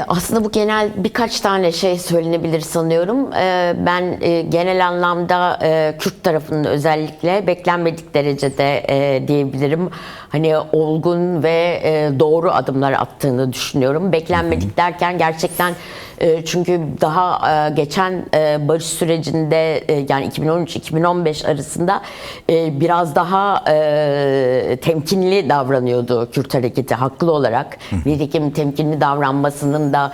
Aslında bu genel birkaç tane şey söylenebilir sanıyorum. Ben genel anlamda Kürt tarafının özellikle beklenmedik derecede diyebilirim. Hani olgun ve doğru adımlar attığını düşünüyorum. Beklenmedik derken gerçekten çünkü daha geçen barış sürecinde yani 2013-2015 arasında biraz daha temkinli davranıyordu Kürt hareketi haklı olarak. Nitekim temkinli davranmasının da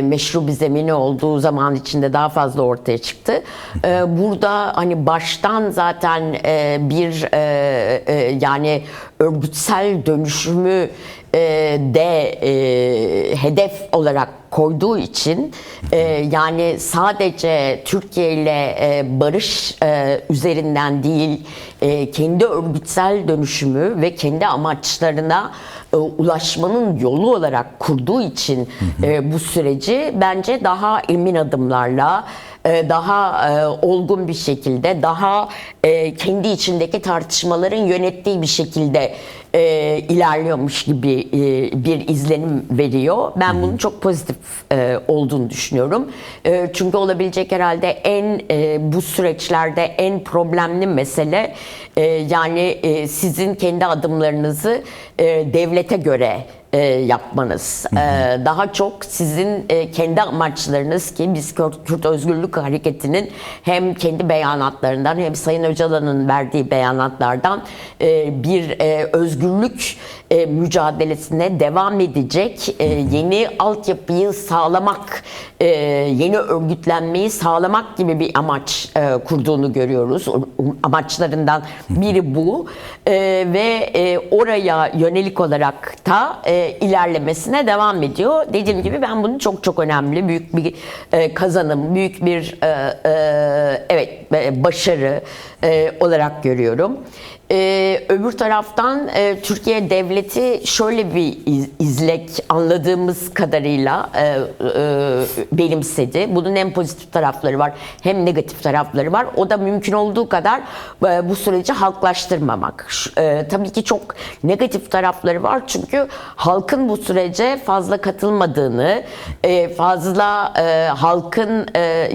meşru bir zemini olduğu zaman içinde daha fazla ortaya çıktı. Burada hani baştan zaten bir yani örgütsel dönüşümü de hedef olarak koyduğu için yani sadece Türkiye ile barış üzerinden değil kendi örgütsel dönüşümü ve kendi amaçlarına ulaşmanın yolu olarak kurduğu için bu süreci bence daha emin adımlarla daha olgun bir şekilde, daha kendi içindeki tartışmaların yönettiği bir şekilde ilerliyormuş gibi bir izlenim veriyor. Ben bunun çok pozitif olduğunu düşünüyorum. Çünkü olabilecek herhalde bu süreçlerde en problemli mesele yani sizin kendi adımlarınızı devlete göre yapmanız. Daha çok sizin kendi amaçlarınız ki biz Kürt Özgürlük Hareketi'nin hem kendi beyanatlarından hem Sayın Öcalan'ın verdiği beyanatlardan bir özgürlük mücadelesine devam edecek yeni altyapıyı sağlamak, yeni örgütlenmeyi sağlamak gibi bir amaç kurduğunu görüyoruz. Amaçlarından biri bu ve oraya yönelik olarak da ilerlemesine devam ediyor. Dediğim gibi ben bunu çok çok önemli, büyük bir kazanım, büyük bir evet başarı olarak görüyorum. Öbür taraftan Türkiye devleti şöyle bir izlek anladığımız kadarıyla benimsedi. Bunun hem pozitif tarafları var hem negatif tarafları var. O da mümkün olduğu kadar bu süreci halklaştırmamak. Tabii ki çok negatif tarafları var çünkü halkın bu sürece fazla katılmadığını, fazla halkın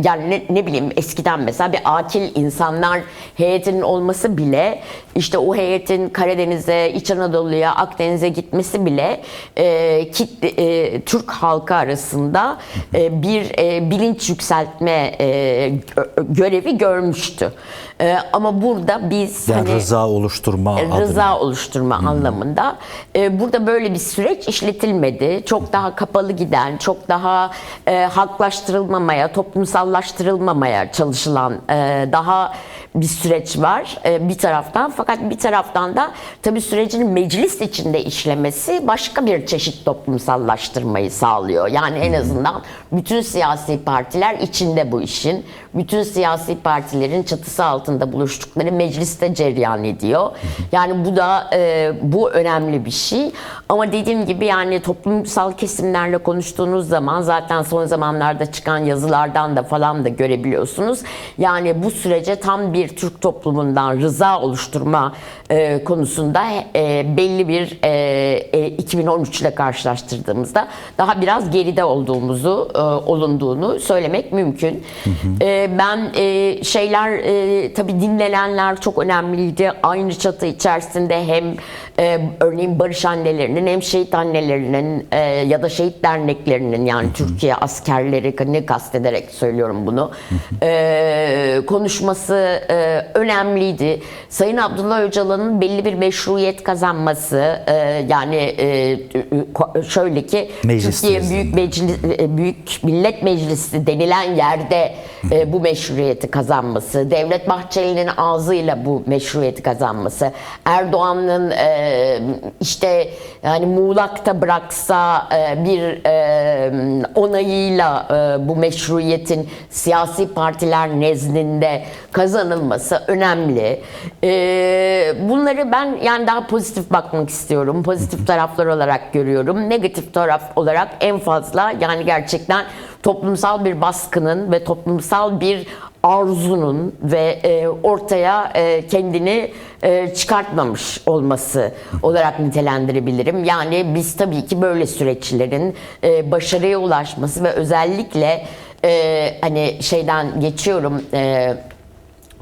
yani ne bileyim eskiden mesela bir akil insanlar heyetinin olması bile işte o heyetin Karadeniz'e, İç Anadolu'ya, Akdeniz'e gitmesi bile Türk halkı arasında bir bilinç yükseltme görevi görmüştü. Ama burada biz yani rıza oluşturma anlamında burada böyle bir süreç işletilmedi. Çok daha kapalı giden, çok daha halklaştırılmamaya, toplumsallaştırılmamaya çalışılan daha bir süreç var bir taraftan. Fakat bir taraftan da tabii sürecin meclis içinde işlemesi başka bir çeşit toplumsallaştırmayı sağlıyor. Yani en azından bütün siyasi partiler içinde bu işin. Bütün siyasi partilerin çatısı altında buluştukları mecliste cereyan ediyor. Yani bu da bu önemli bir şey. Ama dediğim gibi yani toplumsal kesimlerle konuştuğunuz zaman zaten son zamanlarda çıkan yazılardan da falan da görebiliyorsunuz. Yani bu sürece tam bir Türk toplumundan rıza oluşturma konusunda belli bir 2013 ile karşılaştırdığımızda daha biraz geride olunduğunu söylemek mümkün. Ben tabii dinlenenler çok önemliydi. Aynı çatı içerisinde hem örneğin barış annelerinin hem şehit annelerinin ya da şehit derneklerinin yani Türkiye askerlerini kastederek söylüyorum bunu konuşması önemliydi. Sayın Abdullah Öcalan'ın belli bir meşruiyet kazanması yani şöyle ki Türkiye Büyük Millet Meclisi denilen yerde bu meşruiyeti kazanması, Devlet Bahçeli'nin ağzıyla bu meşruiyeti kazanması, Erdoğan'ın işte yani muğlakta bıraksa bir onayıyla bu meşruiyetin siyasi partiler nezdinde kazanılması önemli. Bunları ben yani daha pozitif bakmak istiyorum. Pozitif taraflar olarak görüyorum. Negatif taraf olarak en fazla yani gerçekten toplumsal bir baskının ve toplumsal bir arzunun ve ortaya kendini çıkartmamış olması olarak nitelendirebilirim. Yani biz tabii ki böyle süreçlerin başarıya ulaşması ve özellikle hani şeyden geçiyorum,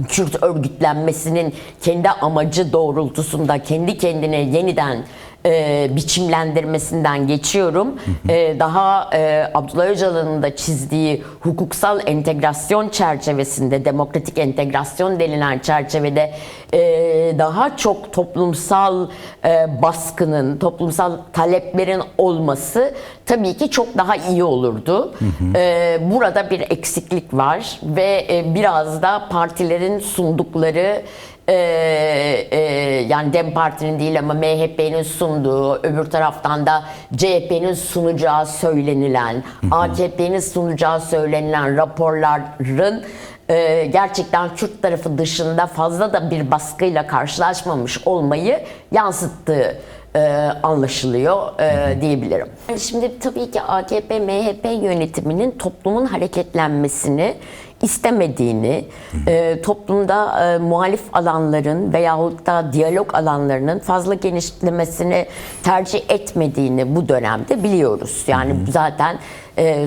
Kürt örgütlenmesinin kendi amacı doğrultusunda kendi kendine yeniden biçimlendirmesinden geçiyorum. Daha Abdullah Öcalan'ın da çizdiği hukuksal entegrasyon çerçevesinde, demokratik entegrasyon denilen çerçevede daha çok toplumsal baskının, toplumsal taleplerin olması tabii ki çok daha iyi olurdu. Burada bir eksiklik var ve biraz da partilerin sundukları yani DEM Parti'nin değil ama MHP'nin sunduğu, öbür taraftan da CHP'nin sunacağı söylenilen, AKP'nin sunacağı söylenilen raporların gerçekten Kürt tarafı dışında fazla da bir baskıyla karşılaşmamış olmayı yansıttığı anlaşılıyor diyebilirim. Şimdi tabii ki AKP, MHP yönetiminin toplumun hareketlenmesini istemediğini, toplumda muhalif alanların veyahut da diyalog alanlarının fazla genişlemesini tercih etmediğini bu dönemde biliyoruz. Yani zaten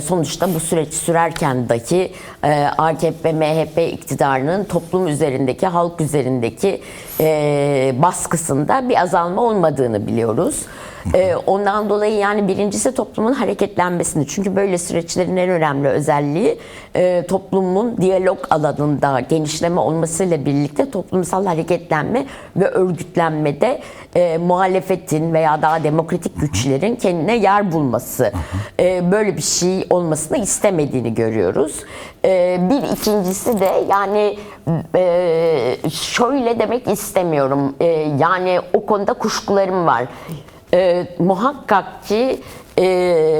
sonuçta bu süreç sürerken dahi AKP, MHP iktidarının toplum üzerindeki, halk üzerindeki baskısında bir azalma olmadığını biliyoruz. Ondan dolayı yani birincisi toplumun hareketlenmesini. Çünkü böyle süreçlerin en önemli özelliği toplumun diyalog alanında genişleme olmasıyla birlikte toplumsal hareketlenme ve örgütlenmede muhalefetin veya daha demokratik güçlerin kendine yer bulması. Böyle bir şey olmasını istemediğini görüyoruz. Bir ikincisi de yani şöyle demek istemiyorum. Yani o konuda kuşkularım var. Muhakkak ki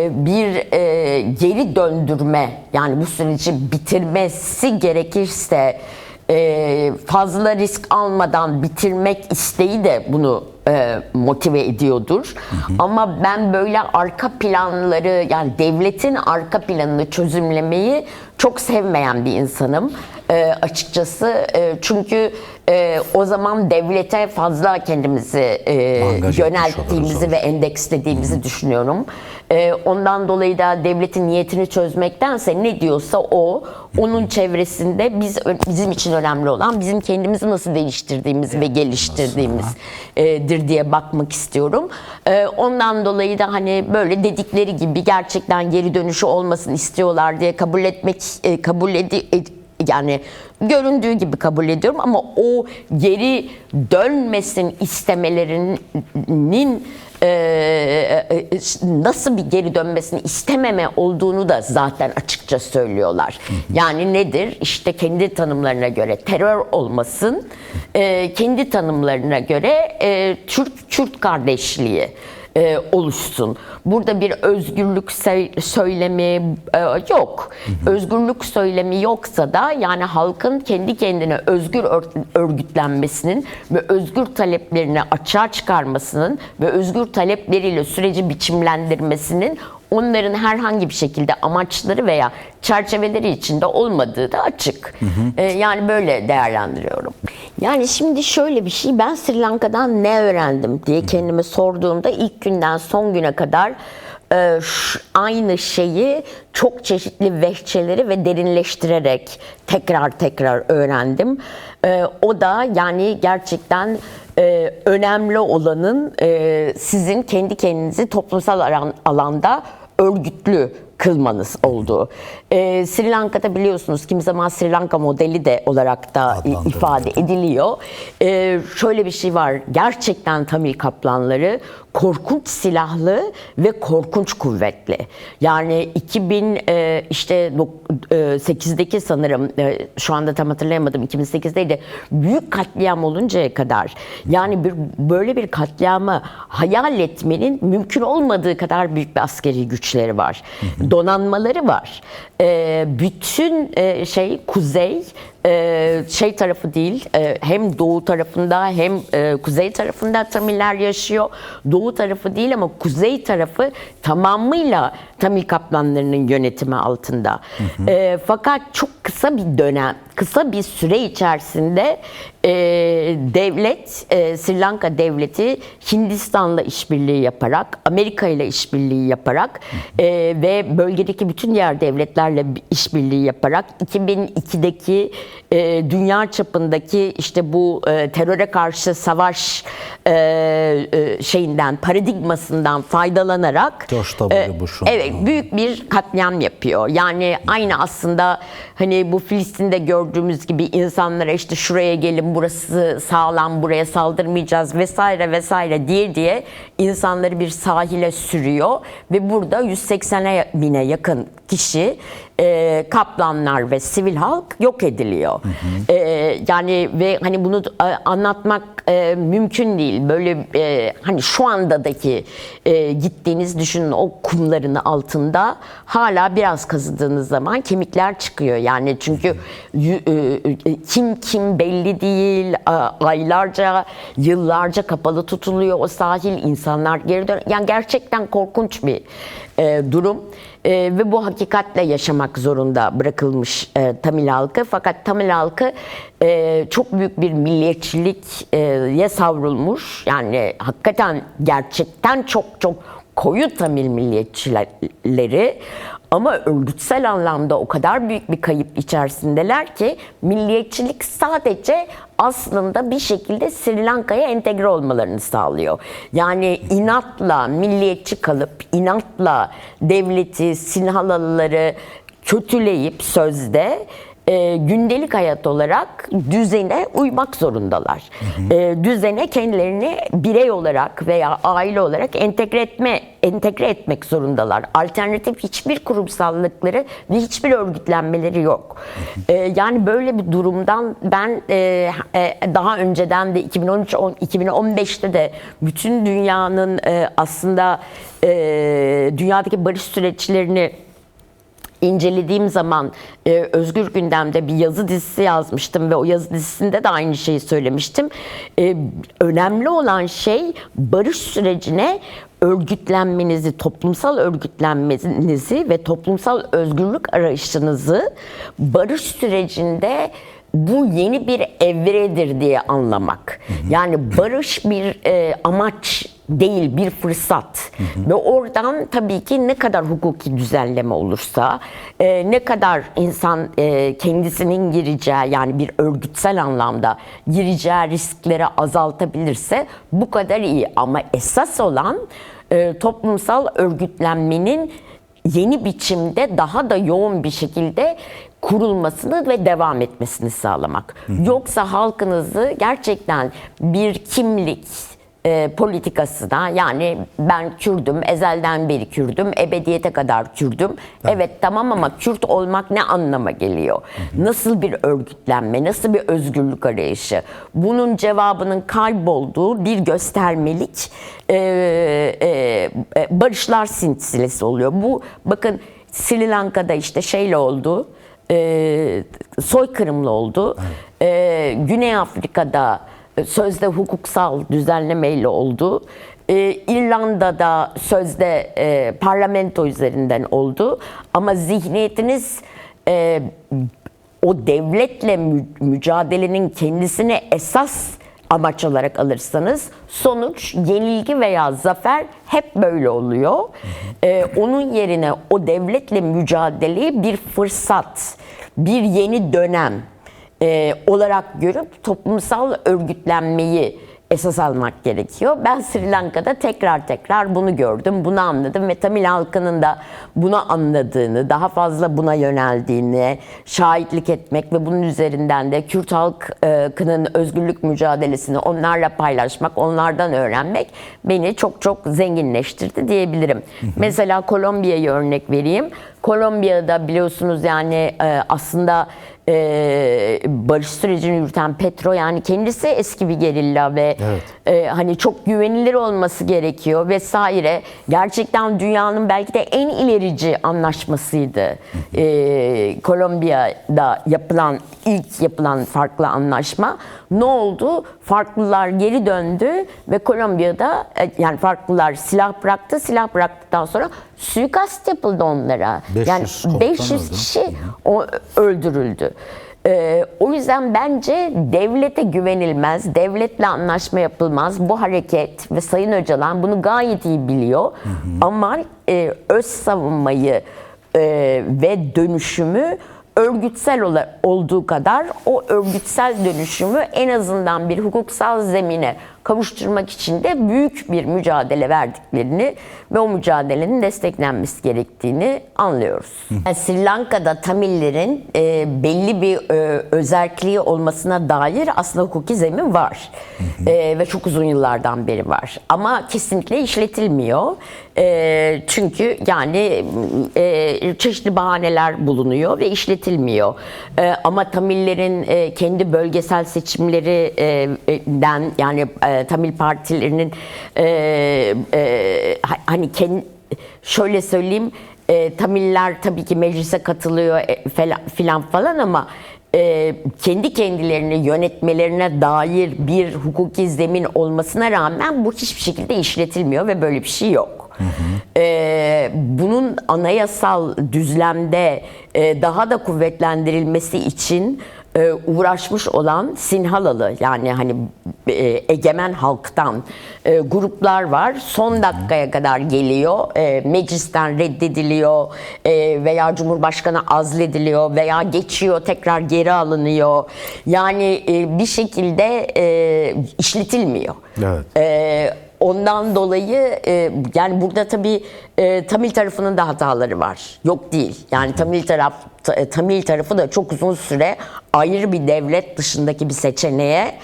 bir geri döndürme, yani bu süreci bitirmesi gerekirse fazla risk almadan bitirmek isteği de bunu motive ediyordur. Ama ben böyle arka planları, yani devletin arka planını çözümlemeyi çok sevmeyen bir insanım açıkçası. Çünkü o zaman devlete fazla kendimizi yönelttiğimizi ve endekslediğimizi düşünüyorum. Ondan dolayı da devletin niyetini çözmektense ne diyorsa o, onun çevresinde bizim için önemli olan bizim kendimizi nasıl değiştirdiğimiz ve geliştirdiğimizdir diye bakmak istiyorum. Ondan dolayı da hani böyle dedikleri gibi gerçekten geri dönüşü olmasını istiyorlar diye yani göründüğü gibi kabul ediyorum ama o geri dönmesin istemelerinin nasıl bir geri dönmesini istememe olduğunu da zaten açıkça söylüyorlar. Yani nedir? İşte kendi tanımlarına göre terör olmasın, kendi tanımlarına göre Türk kardeşliği oluşsun. Burada bir özgürlük söylemi yok. Özgürlük söylemi yoksa da yani halkın kendi kendine özgür örgütlenmesinin ve özgür taleplerini açığa çıkarmasının ve özgür talepleriyle süreci biçimlendirmesinin onların herhangi bir şekilde amaçları veya çerçeveleri içinde olmadığı da açık. Yani böyle değerlendiriyorum. Yani şimdi şöyle bir şey, ben Sri Lanka'dan ne öğrendim diye kendime sorduğumda ilk günden son güne kadar aynı şeyi çok çeşitli vehçeleri ve derinleştirerek tekrar öğrendim. O da yani gerçekten önemli olanın sizin kendi kendinizi toplumsal alanda örgütlü kılmanız olduğu. Sri Lanka'da biliyorsunuz kimi zaman Sri Lanka modeli de olarak da ifade ediliyor. Şöyle bir şey var, gerçekten Tamil kaplanları korkunç silahlı ve korkunç kuvvetli. Yani 2008'deki sanırım, şu anda tam hatırlayamadım, 2008'deydi, büyük katliam oluncaya kadar, yani böyle bir katliamı hayal etmenin mümkün olmadığı kadar büyük bir askeri güçleri var. Donanmaları var. Bütün kuzey şey tarafı değil, hem doğu tarafında hem kuzey tarafında Tamiller yaşıyor. Doğu tarafı değil ama kuzey tarafı tamamıyla Tamil kaplanlarının yönetimi altında. Fakat çok kısa bir dönem, kısa bir süre içerisinde devlet, Sri Lanka devleti Hindistan'la işbirliği yaparak, Amerika ile işbirliği yaparak ve bölgedeki bütün diğer devletlerle işbirliği yaparak 2002'deki dünya çapındaki işte bu teröre karşı savaş şeyinden, paradigmasından faydalanarak George W. Bush'un evet, büyük bir katliam yapıyor. Yani aynı aslında hani bu Filistin'de gördüğümüz gibi insanlara işte şuraya gelin, burası sağlam, buraya saldırmayacağız vesaire vesaire diye insanları bir sahile sürüyor ve burada 180'e bine yakın kişi, kaplanlar ve sivil halk yok ediliyor. Yani ve hani bunu anlatmak mümkün değil. Böyle hani şu andaki gittiğiniz düşünün, o kumların altında hala biraz kazıdığınız zaman kemikler çıkıyor. Yani çünkü kim belli değil. Aylarca, yıllarca kapalı tutuluyor o sahil. İnsanlar geri dönüyor. Yani gerçekten korkunç bir durum. Ve bu hakikatle yaşamak zorunda bırakılmış Tamil halkı. Fakat Tamil halkı çok büyük bir milliyetçiliğe savrulmuş. Yani hakikaten gerçekten çok koyu Tamil milliyetçileri, ama örgütsel anlamda o kadar büyük bir kayıp içerisindeler ki milliyetçilik sadece aslında bir şekilde Sri Lanka'ya entegre olmalarını sağlıyor. Yani inatla milliyetçi kalıp, inatla devleti, Sinhalalıları kötüleyip sözde gündelik hayat olarak düzene uymak zorundalar. Düzene kendilerini birey olarak veya aile olarak entegre etmek zorundalar. Alternatif hiçbir kurumsallıkları ve hiçbir örgütlenmeleri yok. Yani böyle bir durumdan ben daha önceden de 2013-2015'te de bütün dünyanın aslında dünyadaki barış süreçlerini incelediğim zaman Özgür Gündem'de bir yazı dizisi yazmıştım ve o yazı dizisinde de aynı şeyi söylemiştim. Önemli olan şey barış sürecine örgütlenmenizi, toplumsal örgütlenmenizi ve toplumsal özgürlük arayışınızı barış sürecinde bu yeni bir evredir diye anlamak. Yani barış bir amaç değil, bir fırsat. Ve oradan tabii ki ne kadar hukuki düzenleme olursa, ne kadar insan kendisinin gireceği, yani bir örgütsel anlamda gireceği riskleri azaltabilirse bu kadar iyi. Ama esas olan toplumsal örgütlenmenin yeni biçimde daha da yoğun bir şekilde kurulmasını ve devam etmesini sağlamak. Yoksa halkınızı gerçekten bir kimlik politikasına, yani ben Kürdüm, ezelden beri Kürdüm, ebediyete kadar Kürdüm. Evet tamam, ama Kürt olmak ne anlama geliyor? Nasıl bir örgütlenme, nasıl bir özgürlük arayışı? Bunun cevabının kaybolduğu bir göstermelik barışlar silsilesi oluyor. Bu bakın Sri Lanka'da işte şeyle oldu, soykırımla oldu. Güney Afrika'da sözde hukuksal düzenlemeyle oldu. İrlanda'da sözde parlamento üzerinden oldu. Ama zihniyetiniz o devletle mücadelenin kendisine esas amaç olarak alırsanız sonuç yenilgi veya zafer hep böyle oluyor. Onun yerine o devletle mücadeleyi bir fırsat, bir yeni dönem olarak görüp toplumsal örgütlenmeyi esas almak gerekiyor. Ben Sri Lanka'da tekrar bunu gördüm, bunu anladım ve Tamil halkının da bunu anladığını, daha fazla buna yöneldiğini şahitlik etmek ve bunun üzerinden de Kürt halkının özgürlük mücadelesini onlarla paylaşmak, onlardan öğrenmek beni çok zenginleştirdi diyebilirim. Mesela Kolombiya'yı örnek vereyim. Kolombiya'da biliyorsunuz yani aslında barış sürecini yürüten Petro, yani kendisi eski bir gerilla ve hani çok güvenilir olması gerekiyor vesaire. Gerçekten dünyanın belki de en ilerici anlaşmasıydı. Kolombiya'da ilk yapılan farklı anlaşma. Ne oldu? Farklılar geri döndü ve Kolombiya'da yani farklılar silah bıraktı. Silah bıraktıktan sonra suikast yapıldı onlara. 500 Yani 500 kişi öldürüldü. O yüzden bence devlete güvenilmez, devletle anlaşma yapılmaz. Bu hareket ve Sayın Öcalan bunu gayet iyi biliyor. Ama öz savunmayı ve dönüşümü örgütsel olduğu kadar o örgütsel dönüşümü en azından bir hukuksal zemine kavuşturmak için de büyük bir mücadele verdiklerini ve o mücadelenin desteklenmesi gerektiğini anlıyoruz. Yani Sri Lanka'da Tamillerin belli bir özerkliği olmasına dair aslında hukuki zemin var. Ve çok uzun yıllardan beri var. Ama kesinlikle işletilmiyor. Çünkü yani çeşitli bahaneler bulunuyor ve işletilmiyor. Ama Tamillerin kendi bölgesel seçimlerinden yani Tamil partilerinin hani şöyle söyleyeyim, Tamiller tabii ki meclise katılıyor filan falan ama kendi kendilerini yönetmelerine dair bir hukuki zemin olmasına rağmen bu hiçbir şekilde işletilmiyor ve böyle bir şey yok. Bunun anayasal düzlemde daha da kuvvetlendirilmesi için uğraşmış olan Sinhalalı, yani hani egemen halktan gruplar var. Son dakikaya kadar geliyor, meclisten reddediliyor veya Cumhurbaşkanı azlediliyor veya geçiyor, tekrar geri alınıyor. Yani bir şekilde işletilmiyor. Evet. Ondan dolayı yani burada tabii Tamil tarafının da hataları var. Yok değil. Yani Tamil tarafı da çok uzun süre ayrı bir devlet dışındaki bir seçeneğe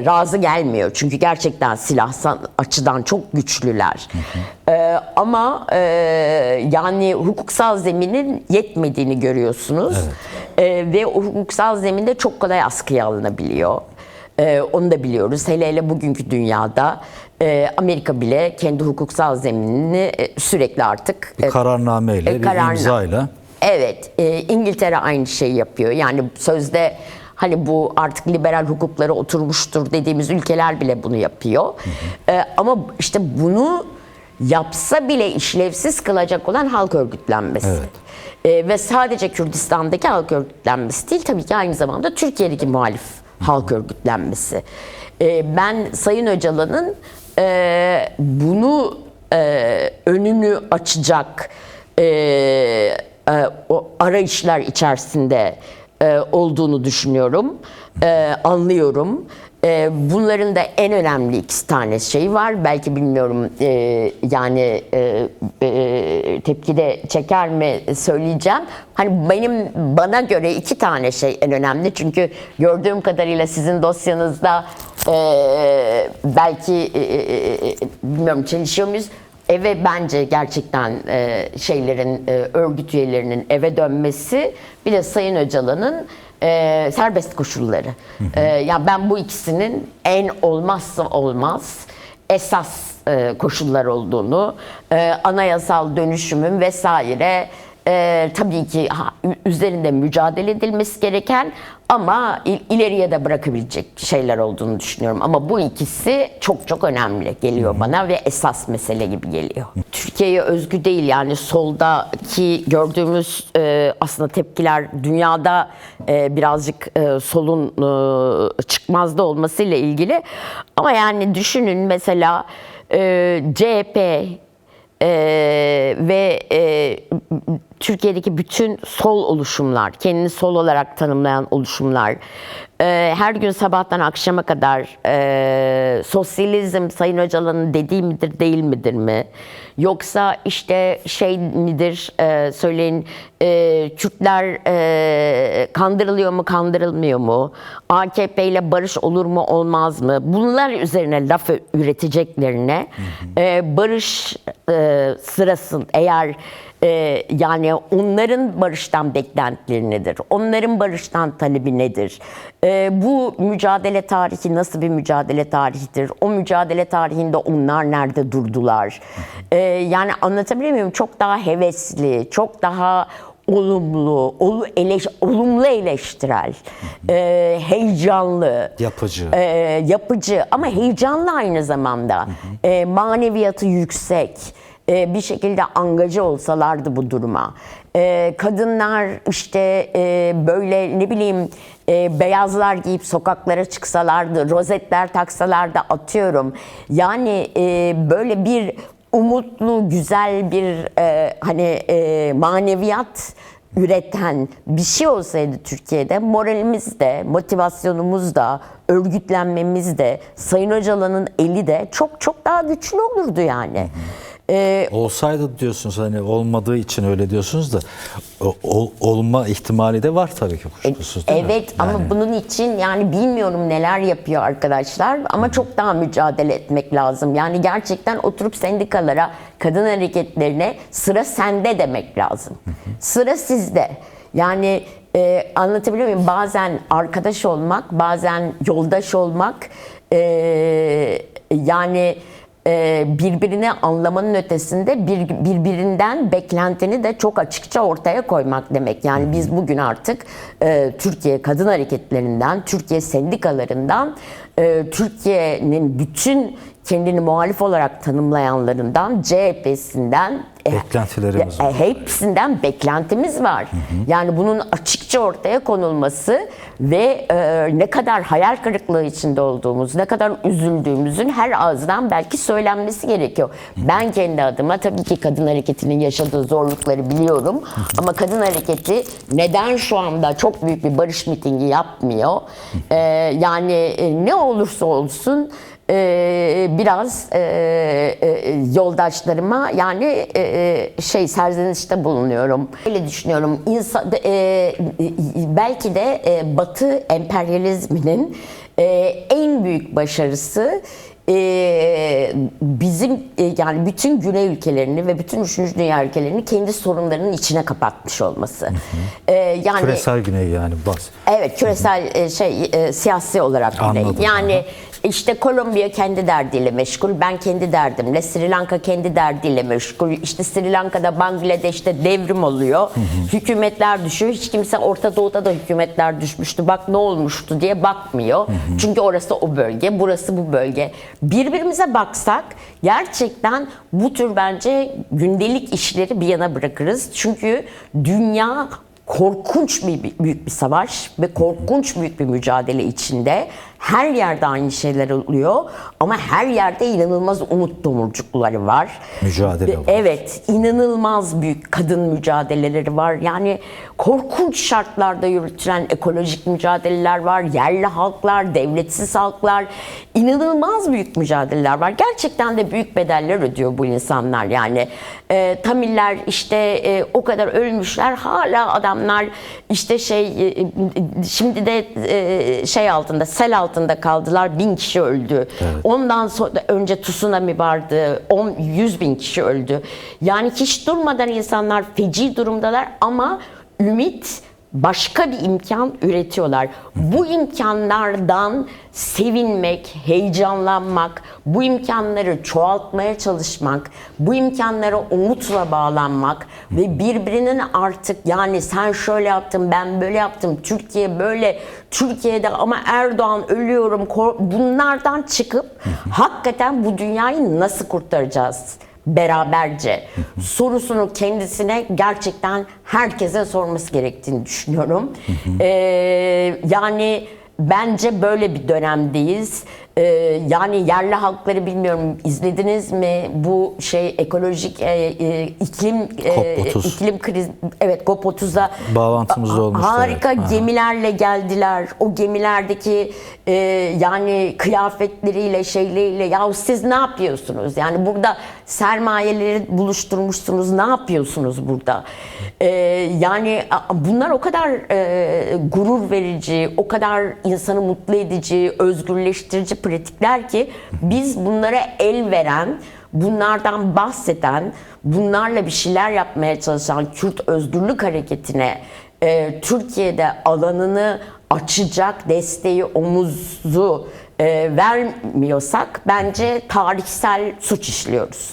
razı gelmiyor. Çünkü gerçekten silahsal açıdan çok güçlüler. Ama yani hukuksal zeminin yetmediğini görüyorsunuz. Ve o hukuksal zeminde çok kolay askıya alınabiliyor. Onu da biliyoruz. Hele bugünkü dünyada Amerika bile kendi hukuksal zeminini sürekli artık bir kararnameyle, bir imzayla. Evet, İngiltere aynı şeyi yapıyor. Yani sözde hani bu artık liberal hukukları oturmuştur dediğimiz ülkeler bile bunu yapıyor. Ama işte bunu yapsa bile işlevsiz kılacak olan halk örgütlenmesi. Ve sadece Kürdistan'daki halk örgütlenmesi değil, tabii ki aynı zamanda Türkiye'deki muhalif halk örgütlenmesi. Ben Sayın Öcalan'ın bunu önünü açacak o arayışlar içerisinde olduğunu düşünüyorum, anlıyorum. Bunların da en önemli 2 tane şey var. Belki bilmiyorum yani tepki de çeker mi söyleyeceğim. Hani bana göre 2 tane şey en önemli. Çünkü gördüğüm kadarıyla sizin dosyanızda belki bilmiyorum çelişiyor muyuz? Eve bence gerçekten örgüt üyelerinin eve dönmesi, bir de Sayın Öcalan'ın serbest koşulları. Yani ben bu ikisinin en olmazsa olmaz esas koşullar olduğunu, anayasal dönüşümün vesaire tabii ki üzerinde mücadele edilmesi gereken ama ileriye de bırakabilecek şeyler olduğunu düşünüyorum. Ama bu ikisi çok çok önemli geliyor bana ve esas mesele gibi geliyor. Türkiye'ye özgü değil, yani soldaki gördüğümüz aslında tepkiler dünyada birazcık solun çıkmazda olmasıyla ilgili. Ama yani düşünün mesela CHP ve Türkiye'deki bütün sol oluşumlar, kendini sol olarak tanımlayan oluşumlar, her gün sabahtan akşama kadar sosyalizm Sayın Öcalan'ın dediği midir değil midir mi? Yoksa işte şey midir, söyleyin, Kürtler kandırılıyor mu kandırılmıyor mu? AKP ile barış olur mu olmaz mı? Bunlar üzerine laf üreteceklerine barış sırasında eğer Yani onların barıştan beklentileri nedir? Onların barıştan talebi nedir? Bu mücadele tarihi nasıl bir mücadele tarihidir? O mücadele tarihinde onlar nerede durdular? Yani anlatabiliyor muyum? Çok daha hevesli, çok daha olumlu, olumlu eleştirel, heyecanlı, yapıcı ama heyecanlı aynı zamanda, maneviyatı yüksek, bir şekilde angaja olsalardı bu duruma. Kadınlar işte böyle ne bileyim beyazlar giyip sokaklara çıksalardı, rozetler taksalardı atıyorum. Yani böyle bir umutlu, güzel bir maneviyat üreten bir şey olsaydı Türkiye'de, moralimiz de, motivasyonumuz da, örgütlenmemiz de, Sayın Öcalan'ın eli de çok çok daha güçlü olurdu yani. Olsaydı diyorsunuz, hani olmadığı için öyle diyorsunuz da olma ihtimali de var tabii ki, kuşkusuz değil mi? Evet ama bunun için yani bilmiyorum neler yapıyor arkadaşlar ama çok daha mücadele etmek lazım. Yani gerçekten oturup sendikalara, kadın hareketlerine sıra sende demek lazım. Sıra sizde. Yani anlatabiliyor muyum? Bazen arkadaş olmak, bazen yoldaş olmak, yani birbirini anlamanın ötesinde birbirinden beklentini de çok açıkça ortaya koymak demek. Yani biz bugün artık Türkiye kadın hareketlerinden, Türkiye sendikalarından, Türkiye'nin bütün kendini muhalif olarak tanımlayanlarından, CHP'sinden, beklentilerimiz var. Hepsinden beklentimiz var. Yani bunun açıkça ortaya konulması ve ne kadar hayal kırıklığı içinde olduğumuz, ne kadar üzüldüğümüzün her ağızdan belki söylenmesi gerekiyor. Ben kendi adıma tabii ki kadın hareketinin yaşadığı zorlukları biliyorum. Ama kadın hareketi neden şu anda çok büyük bir barış mitingi yapmıyor? Yani ne olursa olsun biraz yoldaşlarıma yani serzenişte bulunuyorum. Öyle düşünüyorum. Belki de Batı emperyalizminin en büyük başarısı bizim yani bütün Güney ülkelerini ve bütün 3. Dünya ülkelerini kendi sorunlarının içine kapatmış olması. Yani küresel Güney yani bas. Evet, küresel siyasi olarak Güney. Anladım. Yani işte Kolombiya kendi derdiyle meşgul, ben kendi derdimle, Sri Lanka kendi derdiyle meşgul. İşte Sri Lanka'da, Bangladeş'te devrim oluyor, hükümetler düşüyor. Hiç kimse Orta Doğu'da da hükümetler düşmüştü, bak ne olmuştu diye bakmıyor. Çünkü orası o bölge, burası bu bölge. Birbirimize baksak gerçekten bu tür bence gündelik işleri bir yana bırakırız. Çünkü dünya korkunç büyük bir savaş ve korkunç büyük bir mücadele içinde. Her yerde aynı şeyler oluyor ama her yerde inanılmaz umut tomurcukları var. Mücadele var. Evet, inanılmaz büyük kadın mücadeleleri var. Yani korkunç şartlarda yürütülen ekolojik mücadeleler var. Yerli halklar, devletsiz halklar, inanılmaz büyük mücadeleler var. Gerçekten de büyük bedeller ödüyor bu insanlar. Yani Tamiller işte o kadar ölmüşler, hala adamlar işte şimdi de altında, sel altında kaldılar, 1000 kişi öldü. Evet. Ondan sonra önce tsunami vardı, 100 bin kişi öldü. Yani hiç durmadan insanlar feci durumdalar ama ümit, başka bir imkan üretiyorlar. Bu imkanlardan sevinmek, heyecanlanmak, bu imkanları çoğaltmaya çalışmak, bu imkanlara umutla bağlanmak ve birbirinin artık yani sen şöyle yaptın, ben böyle yaptım, Türkiye böyle, Türkiye'de ama Erdoğan ölüyorum, bunlardan çıkıp hakikaten bu dünyayı nasıl kurtaracağız? Beraberce sorusunu kendisine gerçekten herkese sorması gerektiğini düşünüyorum. Yani bence böyle bir dönemdeyiz. Yani yerli halkları bilmiyorum, izlediniz mi bu ekolojik iklim krizi, evet, COP30'da bağlantımız olmuştu. Harika gemilerle geldiler. O gemilerdeki yani kıyafetleriyle şeyleriyle, ya siz ne yapıyorsunuz? Yani burada sermayeleri buluşturmuşsunuz. Ne yapıyorsunuz burada? Yani bunlar o kadar gurur verici, o kadar insanı mutlu edici, özgürleştirici pratikler ki biz bunlara el veren, bunlardan bahseden, bunlarla bir şeyler yapmaya çalışan Kürt Özgürlük Hareketi'ne Türkiye'de alanını açacak desteği, omuzu vermiyorsak bence tarihsel suç işliyoruz.